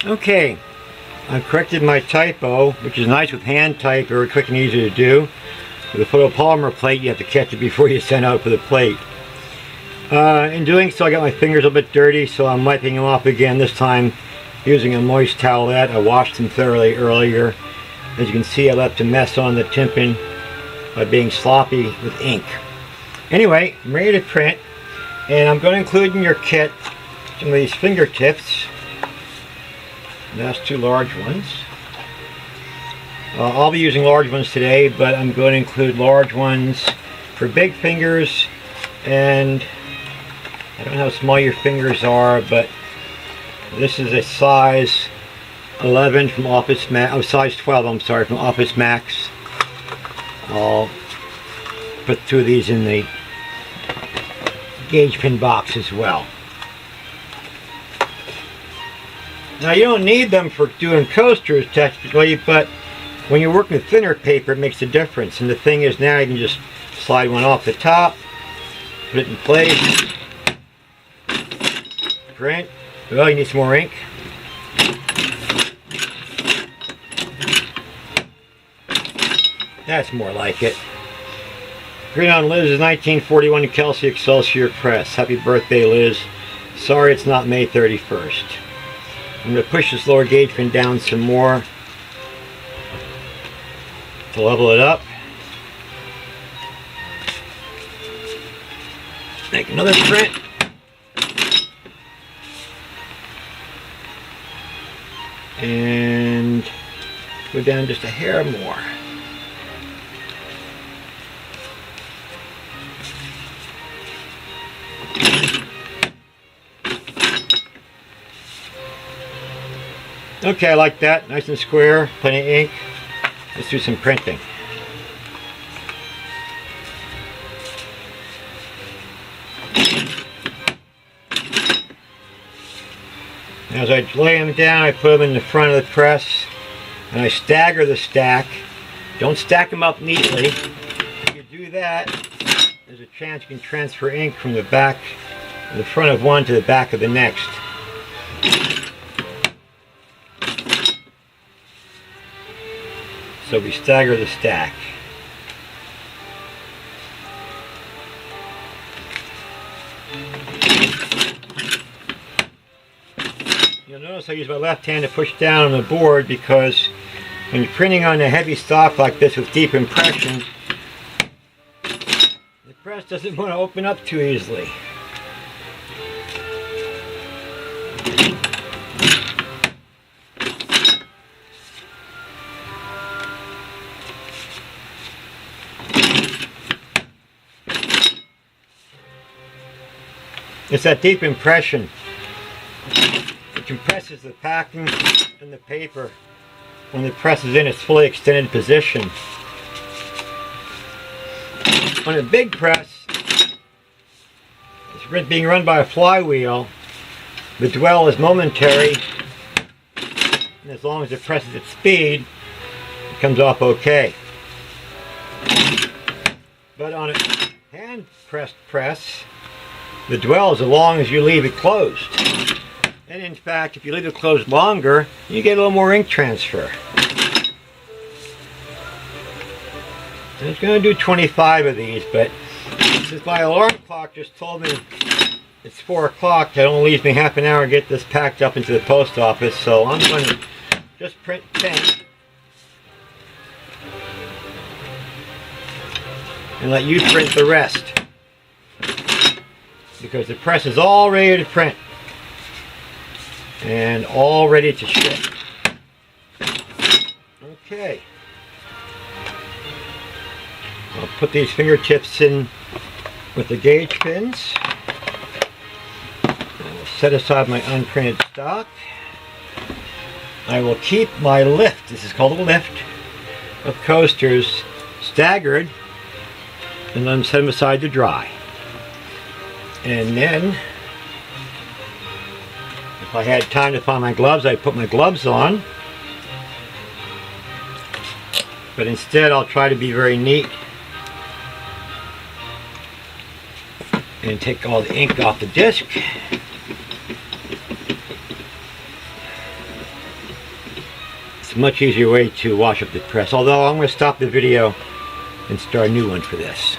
Okay, I've corrected my typo, which is nice with hand type, very quick and easy to do. With a photopolymer plate, you have to catch it before you send out for the plate. In doing so, I got my fingers a bit dirty, so I'm wiping them off again, this time using a moist towelette. I washed them thoroughly earlier. As you can see, I left a mess on the tympan by being sloppy with ink. Anyway, I'm ready to print, and I'm going to include in your kit some of these fingertips. That's 2 large ones. I'll be using large ones today, but I'm going to include large ones for big fingers, and I don't know how small your fingers are, but this is a size 11 from Office Max, size 12, I'm sorry, from Office Max. I'll put 2 of these in the gauge pin box as well. Now, you don't need them for doing coasters technically, but when you're working with thinner paper, it makes a difference. And the thing is, now you can just slide one off the top, put it in place, print. Well, you need some more ink. That's more like it. Green on Liz's 1941 Kelsey Excelsior Press. Happy birthday, Liz. Sorry it's not May 31st. I'm going to push this lower gauge pin down some more to level it up. Make another print. And go down just a hair more. Okay, I like that. Nice and square, plenty of ink. Let's do some printing. As I lay them down, I put them in the front of the press, and I stagger the stack. Don't stack them up neatly. If you do that, there's a chance you can transfer ink from the back, the front of one to the back of the next. So we stagger the stack. You'll notice I use my left hand to push down on the board because when you're printing on a heavy stock like this with deep impression, the press doesn't want to open up too easily. It's that deep impression. It compresses the packing and the paper when the press is in its fully extended position. On a big press, it's being run by a flywheel. The dwell is momentary, and as long as it presses at speed, it comes off okay. But on a hand pressed press, the dwell is as long as you leave it closed. And in fact, if you leave it closed longer, you get a little more ink transfer. I was going to do 25 of these, but since my alarm clock just told me it's 4 o'clock, that only leaves me half an hour to get this packed up into the post office, so I'm going to just print 10. And let you print the rest. Because the press is all ready to print and all ready to ship. Okay. I'll put these fingertips in with the gauge pins. I will set aside my unprinted stock. I will keep my lift, this is called a lift, of coasters staggered, and then set them aside to dry. And then, if I had time to find my gloves, I'd put my gloves on. But instead, I'll try to be very neat and take all the ink off the disc. It's a much easier way to wash up the press. Although I'm going to stop the video and start a new one for this.